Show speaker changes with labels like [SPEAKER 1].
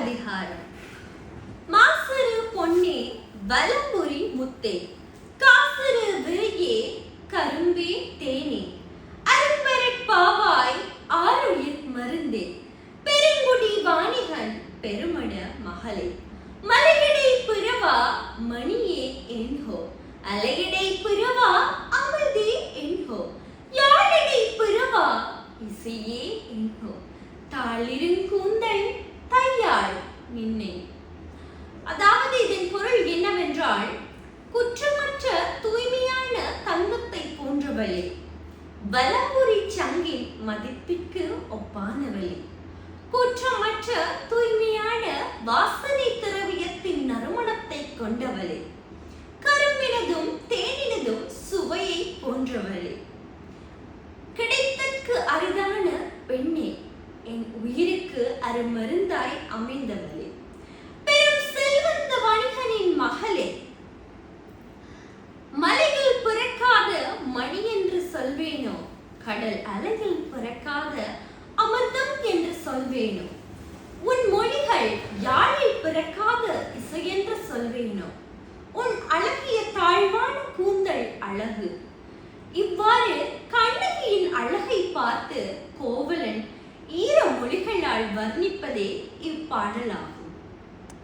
[SPEAKER 1] அதிகாரம். மாசரு பொன்னே வலம்புரி முத்தே, காசரு விரையே கரும்பே தேனே, அரும்பெறற் பாவாய் ஆருயிர் மருந்தே, பெருங்குடி வாணிகன் பெருமட மகளே, மலையடை பிறவா மணியே என்ஹோ, அலையடை பிறவா அமிர்தே என்ஹோ, யாழடை பிறவா இசையே என்ஹோ, தாளிருங்கூந்தல் தையாள் நின்னே. அதாவது இதன் பொருள் என்னவென்றால், குற்றமற்ற தூய்மையான தங்கத்தை போன்றவளே, வலம்புரி சங்கின் மதிப்பிற்கு ஒப்பானவளே, குற்றமற்ற தூய்மையான வாசனை திரவியத்தின் நறுமணத்தை கொண்டவளே, கரும்பினதும் தேனினதும் சுவையை போன்றவளே, கிடைத்தற்கு அரிதான பெண்ணே, என் உயிருக்கு அருமருந்தாய் அமைந்தவளே, பெரும் செல்வந்த வணிகனின் மகளே, மலையில் பிறக்காத மணி என்று சொல்வேனோ, கடல் அலையில் பிறக்காத அமிர்தம் என்று சொல்வேனோ, உன் மொழிகள் யாழில் பிறக்காத இசை என்று சொல்வேனோ, உன் அழகிய தாழ்வான கூந்தல் அழகு. இவ்வாறு கண்ணகியின் அழகை பார்த்து கோவலன் ஈர மொழிகளால் வர்ணிப்பதே இப்பாடலாகும்.